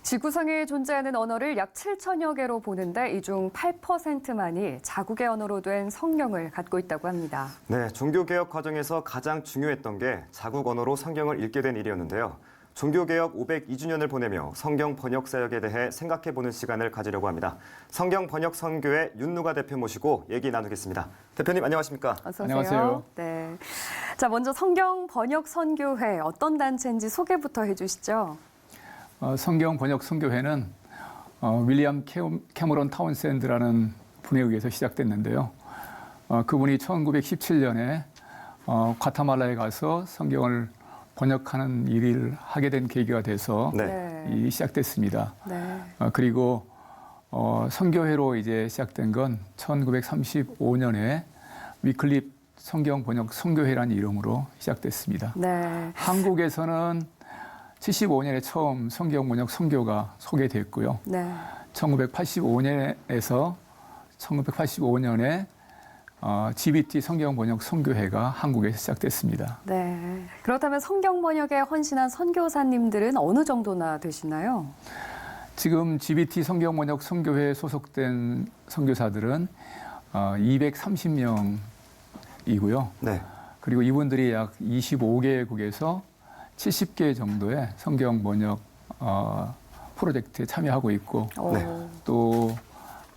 지구상에 존재하는 언어를 약 7천여 개로 보는데 이 중 8%만이 자국의 언어로 된 성경을 갖고 있다고 합니다. 네, 종교개혁 과정에서 가장 중요했던 게 자국 언어로 성경을 읽게 된 일이었는데요. 종교개혁 502주년을 보내며 성경 번역 사역에 대해 생각해보는 시간을 가지려고 합니다. 성경 번역 선교회 윤누가 대표 모시고 얘기 나누겠습니다. 대표님 안녕하십니까? 어서 오세요. 안녕하세요. 네. 자, 먼저 성경 번역 선교회 어떤 단체인지 소개부터 해주시죠. 성경 번역 선교회는 윌리엄 캐머런 타운샌드라는 분에 의해서 시작됐는데요. 그분이 1917년에 과타말라에 가서 성경을 번역하는 일을 하게 된 계기가 돼서 네. 시작됐습니다. 네. 그리고 선교회로 이제 시작된 건 1935년에 위클립 성경 번역 선교회라는 이름으로 시작됐습니다. 네. 한국에서는 75년에 처음 성경 번역 선교가 소개됐고요. 네. 1985년에서 1985년에 GBT 성경 번역 선교회가 한국에서 시작됐습니다. 네. 그렇다면 성경 번역에 헌신한 선교사님들은 어느 정도나 되시나요? 지금 GBT 성경 번역 선교회에 소속된 선교사들은 230명이고요. 네. 그리고 이분들이 약 25개국에서 70개 정도의 성경 번역 프로젝트에 참여하고 있고 네. 또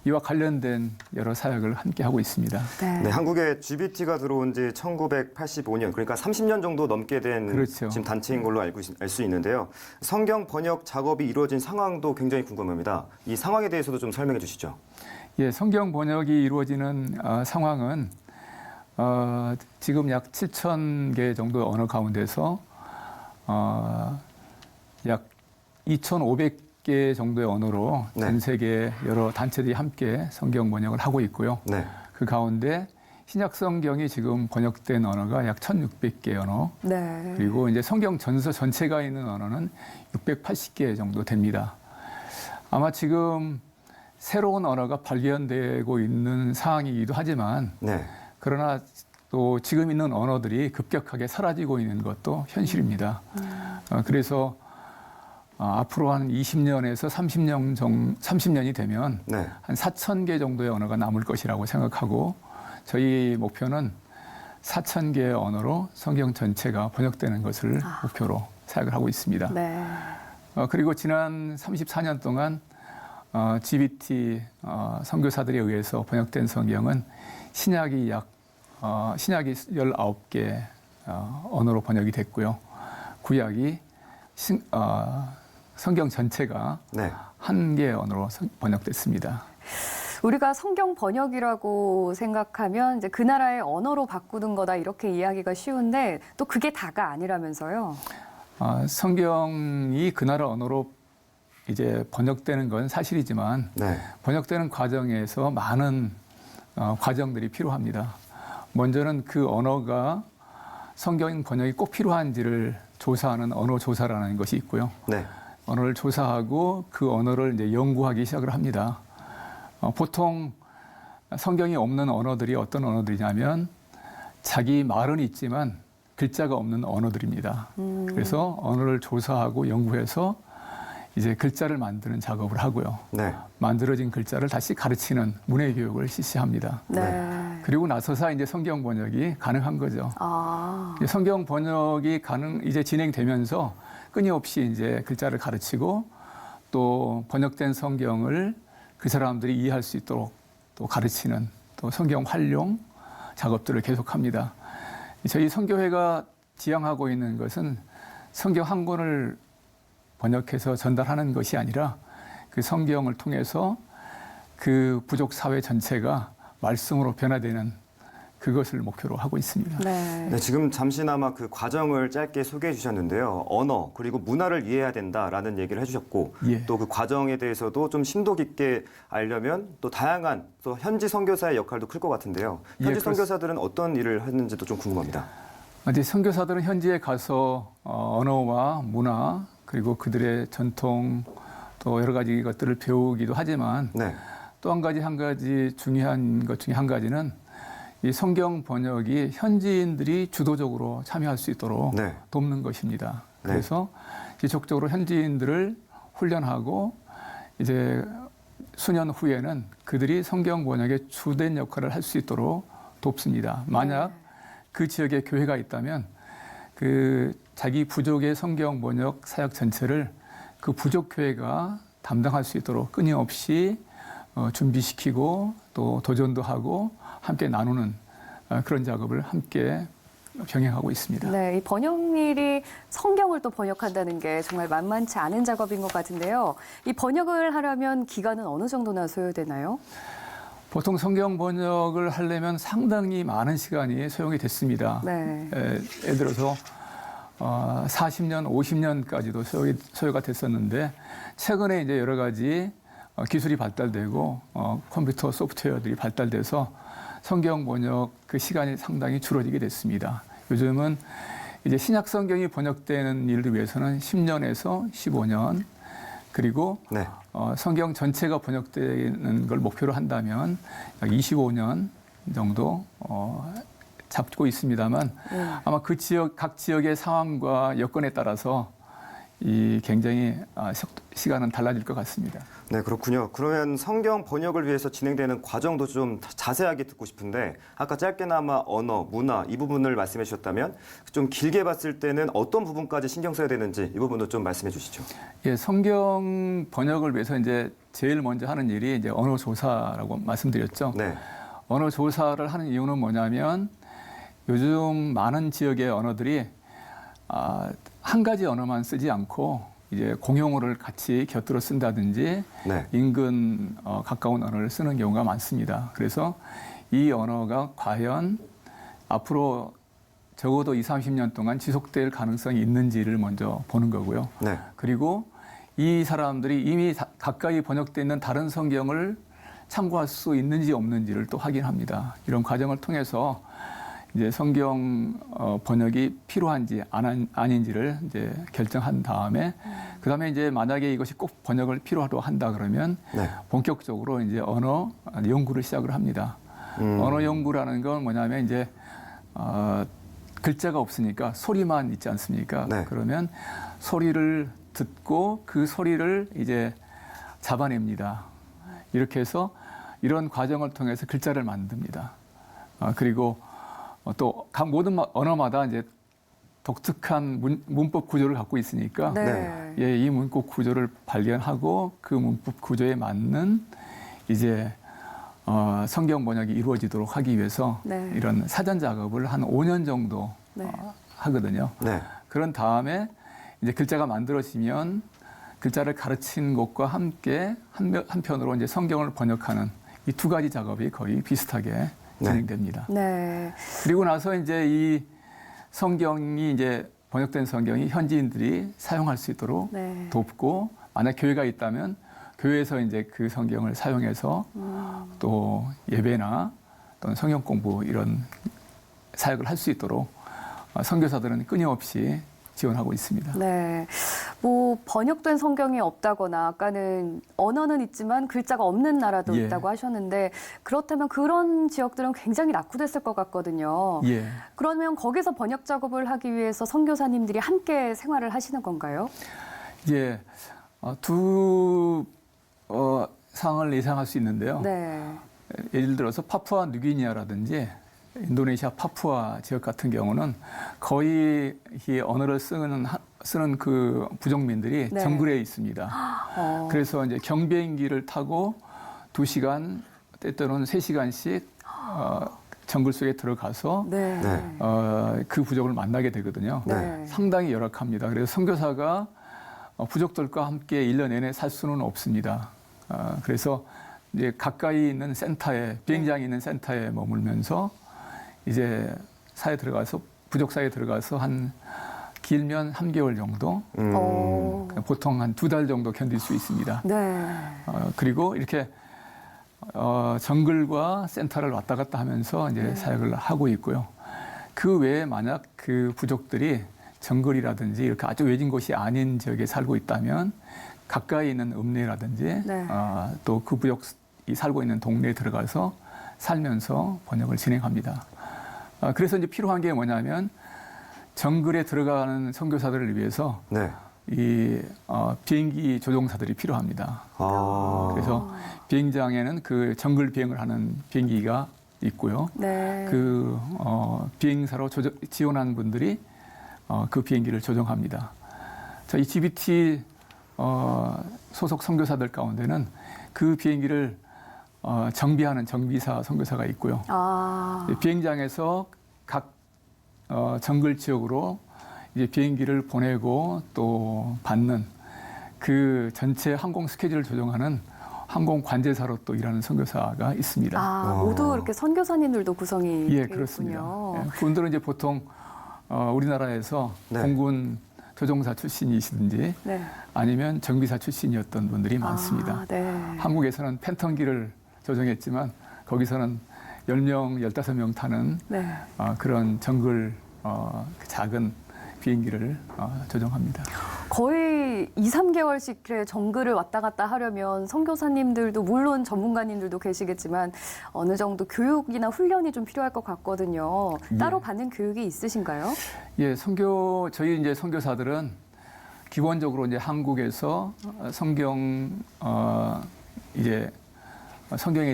이와 관련된 여러 사역을 함께 하고 있습니다. 네. 네, 한국에 GBT가 들어온 지 1985년, 그러니까 30년 정도 넘게 된 그렇죠. 지금 단체인 걸로 알 수 있는데요. 성경 번역 작업이 이루어진 상황도 굉장히 궁금합니다. 이 상황에 대해서도 좀 설명해 주시죠. 예, 성경 번역이 이루어지는 상황은 지금 약 7,000개 정도 언어 가운데서 약 2,500개 정도의 언어로 네. 전 세계 여러 단체들이 함께 성경 번역을 하고 있고요. 네. 그 가운데 신약 성경이 지금 번역된 언어가 약 1,600개 언어, 네. 그리고 이제 성경 전서 전체가 있는 언어는 680개 정도 됩니다. 아마 지금 새로운 언어가 발견되고 있는 상황이기도 하지만 네. 그러나 또 지금 있는 언어들이 급격하게 사라지고 있는 것도 현실입니다. 그래서 앞으로 한 20년에서 30년이 되면 네. 한 4,000개 정도의 언어가 남을 것이라고 생각하고 저희 목표는 4,000개의 언어로 성경 전체가 번역되는 것을 목표로 사역을 하고 있습니다. 네. 그리고 지난 34년 동안 GBT 선교사들에 의해서 번역된 성경은 신약이 19개 언어로 번역이 됐고요. 구약이 성경 전체가 네. 1개의 언어로 번역됐습니다. 우리가 성경 번역이라고 생각하면 이제 그 나라의 언어로 바꾸는 거다 이렇게 이야기가 쉬운데 또 그게 다가 아니라면서요. 성경이 그 나라 언어로 이제 번역되는 건 사실이지만 네. 번역되는 과정에서 많은 과정들이 필요합니다. 먼저는 그 언어가 성경 번역이 꼭 필요한지를 조사하는 언어 조사라는 것이 있고요. 네. 언어를 조사하고 그 언어를 이제 연구하기 시작을 합니다. 보통 성경이 없는 언어들이 어떤 언어들이냐면 자기 말은 있지만 글자가 없는 언어들입니다. 그래서 언어를 조사하고 연구해서 이제 글자를 만드는 작업을 하고요. 네. 만들어진 글자를 다시 가르치는 문해 교육을 실시합니다. 네. 그리고 나서서 이제 성경 번역이 가능한 거죠. 아. 성경 번역이 이제 진행되면서 끊임없이 이제 글자를 가르치고 또 번역된 성경을 그 사람들이 이해할 수 있도록 또 가르치는 또 성경 활용 작업들을 계속합니다. 저희 선교회가 지향하고 있는 것은 성경 한 권을 번역해서 전달하는 것이 아니라 그 성경을 통해서 그 부족 사회 전체가 말씀으로 변화되는 그것을 목표로 하고 있습니다. 네. 네, 지금 잠시나마 그 과정을 짧게 소개해 주셨는데요. 언어 그리고 문화를 이해해야 된다라는 얘기를 해주셨고 예. 또 그 과정에 대해서도 좀 심도 깊게 알려면 또 다양한 또 현지 선교사의 역할도 클 것 같은데요. 현지 예, 선교사들은 어떤 일을 하는지도 좀 궁금합니다. 이제 선교사들은 현지에 가서 언어와 문화 그리고 그들의 전통 또 여러 가지 것들을 배우기도 하지만 네. 또 한 가지 중요한 것 중에 한 가지는 이 성경 번역이 현지인들이 주도적으로 참여할 수 있도록 네. 돕는 것입니다. 네. 그래서 지속적으로 현지인들을 훈련하고 이제 수년 후에는 그들이 성경 번역의 주된 역할을 할 수 있도록 돕습니다. 만약 그 지역에 교회가 있다면 그 자기 부족의 성경 번역 사역 전체를 그 부족 교회가 담당할 수 있도록 끊임없이 준비시키고 또 도전도 하고 함께 나누는 그런 작업을 함께 병행하고 있습니다. 네, 이 번역일이 성경을 또 번역한다는 게 정말 만만치 않은 작업인 것 같은데요. 이 번역을 하려면 기간은 어느 정도나 소요되나요? 보통 성경 번역을 하려면 상당히 많은 시간이 소용이 됐습니다. 네. 예를 들어서 40년, 50년까지도 소요가 됐었는데 최근에 이제 여러 가지 기술이 발달되고 컴퓨터 소프트웨어들이 발달돼서 성경 번역 그 시간이 상당히 줄어들게 됐습니다. 요즘은 이제 신약 성경이 번역되는 일을 위해서는 10년에서 15년 그리고 네. 성경 전체가 번역되는 걸 목표로 한다면 약 25년 정도 잡고 있습니다만 아마 그 지역 각 지역의 상황과 여건에 따라서 이 굉장히 시간은 달라질 것 같습니다. 네, 그렇군요. 그러면 성경 번역을 위해서 진행되는 과정도 좀 자세하게 듣고 싶은데 아까 짧게나마 언어, 문화 이 부분을 말씀해 주셨다면 좀 길게 봤을 때는 어떤 부분까지 신경 써야 되는지 이 부분도 좀 말씀해 주시죠. 예, 성경 번역을 위해서 이제 제일 먼저 하는 일이 이제 언어 조사라고 말씀드렸죠. 네. 언어 조사를 하는 이유는 뭐냐면 요즘 많은 지역의 언어들이 한 가지 언어만 쓰지 않고 이제 공용어를 같이 곁들여 쓴다든지 네. 인근 가까운 언어를 쓰는 경우가 많습니다. 그래서 이 언어가 과연 앞으로 적어도 20, 30년 동안 지속될 가능성이 있는지를 먼저 보는 거고요. 네. 그리고 이 사람들이 이미 가까이 번역되어 있는 다른 성경을 참고할 수 있는지 없는지를 또 확인합니다. 이런 과정을 통해서 이제 성경 번역이 필요한지 아닌지를 이제 결정한 다음에 그다음에 이제 만약에 이것이 꼭 번역을 필요하다고 한다 그러면 네. 본격적으로 이제 언어 연구를 시작을 합니다. 언어 연구라는 건 뭐냐면 이제 글자가 없으니까 소리만 있지 않습니까? 네. 그러면 소리를 듣고 그 소리를 이제 잡아냅니다. 이렇게 해서 이런 과정을 통해서 글자를 만듭니다. 그리고 또 각 모든 언어마다 이제 독특한 문법 구조를 갖고 있으니까 네. 예, 이 문법 구조를 발견하고 그 문법 구조에 맞는 이제 성경 번역이 이루어지도록 하기 위해서 네. 이런 사전 작업을 한 5년 정도 네. 하거든요. 네. 그런 다음에 이제 글자가 만들어지면 글자를 가르친 것과 함께 한편으로 이제 성경을 번역하는 이 두 가지 작업이 거의 비슷하게 진행됩니다. 네. 그리고 나서 이제 이 성경이 이제 번역된 성경이 현지인들이 사용할 수 있도록 네. 돕고 만약 교회가 있다면 교회에서 이제 그 성경을 사용해서 또 예배나 또는 성경 공부 이런 사역을 할 수 있도록 선교사들은 끊임없이 지원하고 있습니다. 네. 뭐 번역된 성경이 없다거나 아까는 언어는 있지만 글자가 없는 나라도 예. 있다고 하셨는데 그렇다면 그런 지역들은 굉장히 낙후됐을 것 같거든요. 예. 그러면 거기서 번역 작업을 하기 위해서 선교사님들이 함께 생활을 하시는 건가요? 예. 두 상황을 예상할 수 있는데요. 네. 예를 들어서 파푸아 뉴기니아라든지 인도네시아 파푸아 지역 같은 경우는 거의 이 언어를 쓰는 그 부족민들이 네. 정글에 있습니다. 그래서 이제 경비행기를 타고 2시간, 때때로는 3시간씩 정글 속에 들어가서 네. 네. 그 부족을 만나게 되거든요. 네. 상당히 열악합니다. 그래서 선교사가 부족들과 함께 1년 내내 살 수는 없습니다. 그래서 이제 가까이 있는 센터에 비행장이 있는 센터에 머물면서 이제 사에 들어가서 부족 사에 들어가서 한 길면 3개월 정도, 보통 한 2달 정도 견딜 수 있습니다. 네. 그리고 이렇게 정글과 센터를 왔다 갔다 하면서 이제 사역을 하고 있고요. 그 외에 만약 그 부족들이 정글이라든지 이렇게 아주 외진 곳이 아닌 지역에 살고 있다면 가까이 있는 읍내라든지 네. 또 그 부족이 살고 있는 동네에 들어가서 살면서 번역을 진행합니다. 그래서 이제 필요한 게 뭐냐면 정글에 들어가는 선교사들을 위해서 네. 비행기 조종사들이 필요합니다. 그래서 비행장에는 그 정글 비행을 하는 비행기가 있고요. 네. 그 비행사로 지원한 분들이 그 비행기를 조종합니다. 이 GBT 소속 선교사들 가운데는 그 비행기를 정비하는 정비사 선교사가 있고요. 비행장에서 각 정글 지역으로 이제 비행기를 보내고 또 받는 그 전체 항공 스케줄을 조정하는 항공 관제사로 또 일하는 선교사가 있습니다. 모두 이렇게 선교사님들도 구성이 예, 되어 그렇습니다. 있군요. 예, 그분들은 이제 보통 우리나라에서 네. 공군 조종사 출신이시든지 네. 아니면 정비사 출신이었던 분들이 많습니다. 네. 한국에서는 팬텀기를 조종했지만 거기서는 10명, 15명 타는 네. 그런 정글 작은 비행기를 조종합니다. 거의 2, 3개월씩 정글을 왔다 갔다 하려면 선교사님들도 물론 전문가님들도 계시겠지만 어느 정도 교육이나 훈련이 좀 필요할 것 같거든요. 따로 받는 교육이 있으신가요? 예, 저희 이제 선교사들은 기본적으로 이제 한국에서 성경에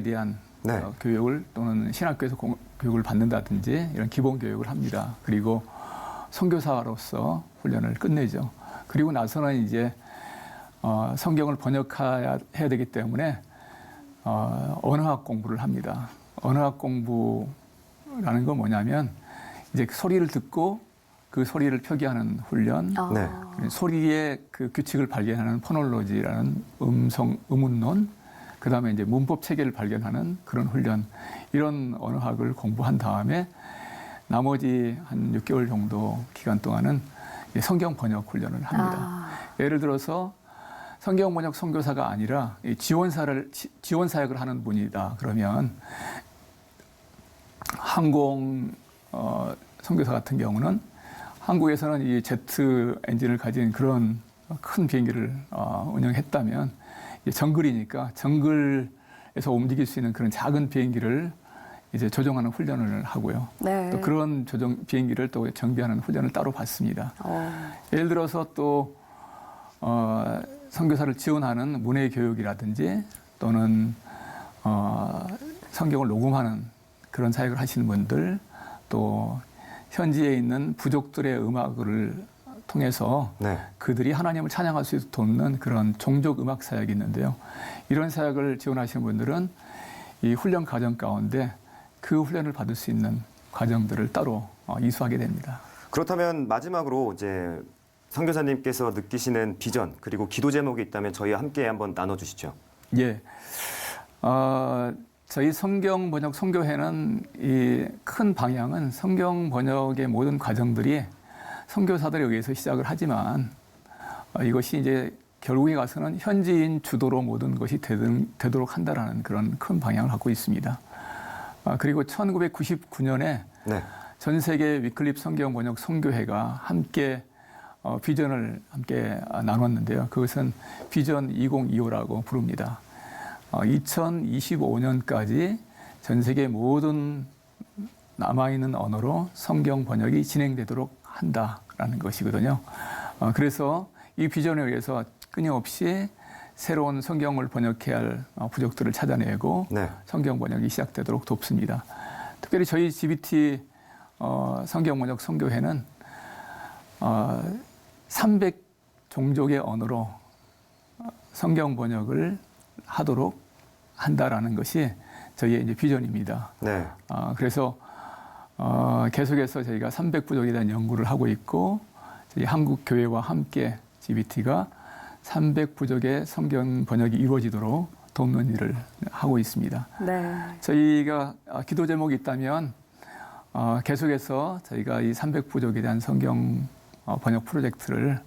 대한 네. 교육을 또는 신학교에서 교육을 받는다든지 이런 기본 교육을 합니다. 그리고 선교사로서 훈련을 끝내죠. 그리고 나서는 이제 성경을 번역해야 되기 때문에 언어학 공부를 합니다. 언어학 공부라는 건 뭐냐면 이제 소리를 듣고 그 소리를 표기하는 훈련, 네. 소리의 그 규칙을 발견하는 포놀로지라는 음운론, 그 다음에 이제 문법 체계를 발견하는 그런 훈련, 이런 언어학을 공부한 다음에 나머지 한 6개월 정도 기간 동안은 성경 번역 훈련을 합니다. 예를 들어서 성경 번역 선교사가 아니라 지원 사역을 하는 분이다. 그러면 항공 선교사 같은 경우는 한국에서는 이 제트 엔진을 가진 그런 큰 비행기를 운영했다면 정글이니까 정글에서 움직일 수 있는 그런 작은 비행기를 이제 조종하는 훈련을 하고요. 네. 또 그런 비행기를 또 정비하는 훈련을 따로 받습니다. 예를 들어서 또 선교사를 지원하는 문해 교육이라든지 또는 성경을 녹음하는 그런 사역을 하시는 분들, 또 현지에 있는 부족들의 음악을 통해서 네. 그들이 하나님을 찬양할 수 있도록 돕는 그런 종족 음악 사역이 있는데요. 이런 사역을 지원하시는 분들은 이 훈련 과정 가운데 그 훈련을 받을 수 있는 과정들을 따로 이수하게 됩니다. 그렇다면 마지막으로 이제 선교사님께서 느끼시는 비전 그리고 기도 제목이 있다면 저희와 함께 한번 나눠주시죠. 예, 저희 성경 번역 선교회는 이 큰 방향은 성경 번역의 모든 과정들이 선교사들에 의해서 시작을 하지만 이것이 이제 결국에 가서는 현지인 주도로 모든 것이 되도록 한다라는 그런 큰 방향을 갖고 있습니다. 그리고 1999년에 네. 전 세계 위클립 성경 번역 선교회가 함께 비전을 함께 나눴는데요. 그것은 비전 2025라고 부릅니다. 2025년까지 전 세계 모든 남아있는 언어로 성경 번역이 진행되도록 한다라는 것이거든요. 그래서 이 비전에 의해서 끊임없이 새로운 성경을 번역해야 할 부족들을 찾아내고 네. 성경 번역이 시작되도록 돕습니다. 특별히 저희 GBT 성경 번역 선교회는 300종족의 언어로 성경 번역을 하도록 한다라는 것이 저희의 이제 비전입니다. 네. 그래서 계속해서 저희가 300부족에 대한 연구를 하고 있고 저희 한국 교회와 함께 GBT가 300부족의 성경 번역이 이루어지도록 돕는 일을 하고 있습니다. 네. 저희가 기도 제목이 있다면 계속해서 저희가 이 300부족에 대한 성경 번역 프로젝트를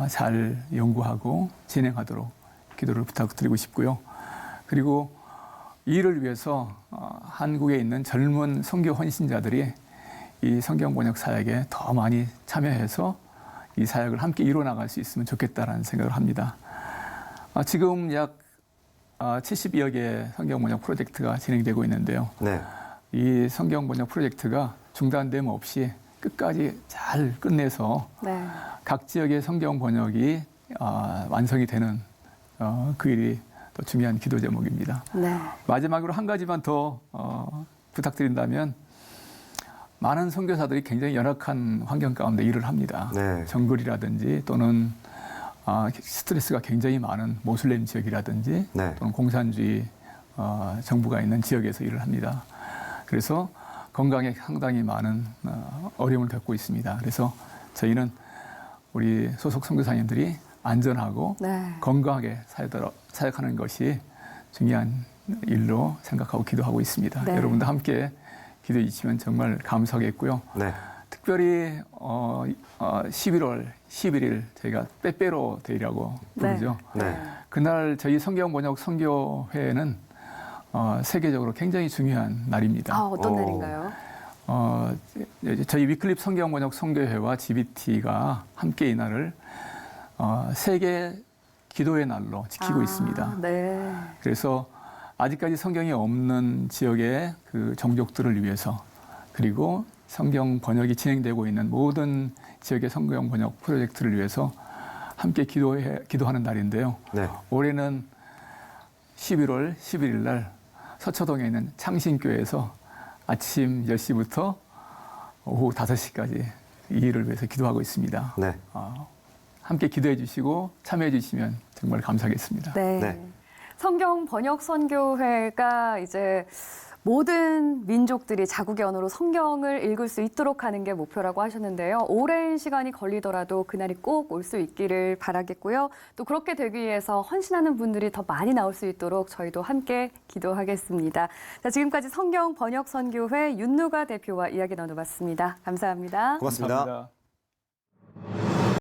잘 연구하고 진행하도록 기도를 부탁드리고 싶고요. 그리고 이 일을 위해서 한국에 있는 젊은 선교 헌신자들이 이 성경 번역 사역에 더 많이 참여해서 이 사역을 함께 이뤄나갈 수 있으면 좋겠다라는 생각을 합니다. 지금 약 70여 개의 성경 번역 프로젝트가 진행되고 있는데요. 네. 이 성경 번역 프로젝트가 중단됨 없이 끝까지 잘 끝내서 네. 각 지역의 성경 번역이 완성이 되는 그 일이 또 중요한 기도 제목입니다. 네. 마지막으로 한 가지만 더 부탁드린다면 많은 선교사들이 굉장히 열악한 환경 가운데 일을 합니다. 네. 정글이라든지 또는 스트레스가 굉장히 많은 모슬렘 지역이라든지 네. 또는 공산주의 정부가 있는 지역에서 일을 합니다. 그래서 건강에 상당히 많은 어려움을 겪고 있습니다. 그래서 저희는 우리 소속 선교사님들이 안전하고 네. 건강하게 사역하는 것이 중요한 일로 생각하고 기도하고 있습니다. 네. 여러분도 함께 기도해 주시면 정말 감사하겠고요. 네. 특별히 11월 11일 저희가 빼빼로 데이라고 부르죠. 네. 그날 저희 성경 번역 선교회는 세계적으로 굉장히 중요한 날입니다. 어떤 날인가요? 저희 위클립 성경 번역 선교회와 GBT가 함께 이 날을 세계 기도의 날로 지키고 있습니다. 네. 그래서 아직까지 성경이 없는 지역의 그 종족들을 위해서 그리고 성경 번역이 진행되고 있는 모든 지역의 성경 번역 프로젝트를 위해서 함께 기도하는 날인데요. 네. 올해는 11월 11일 날 서초동에 있는 창신교회에서 아침 10시부터 오후 5시까지 이 일을 위해서 기도하고 있습니다. 네. 함께 기도해 주시고 참여해 주시면 정말 감사하겠습니다. 네. 네. 성경 번역 선교회가 이제 모든 민족들이 자국의 언어로 성경을 읽을 수 있도록 하는 게 목표라고 하셨는데요. 오랜 시간이 걸리더라도 그날이 꼭 올 수 있기를 바라겠고요. 또 그렇게 되기 위해서 헌신하는 분들이 더 많이 나올 수 있도록 저희도 함께 기도하겠습니다. 자, 지금까지 성경 번역 선교회 윤누가 대표와 이야기 나눠봤습니다. 감사합니다. 고맙습니다. 감사합니다.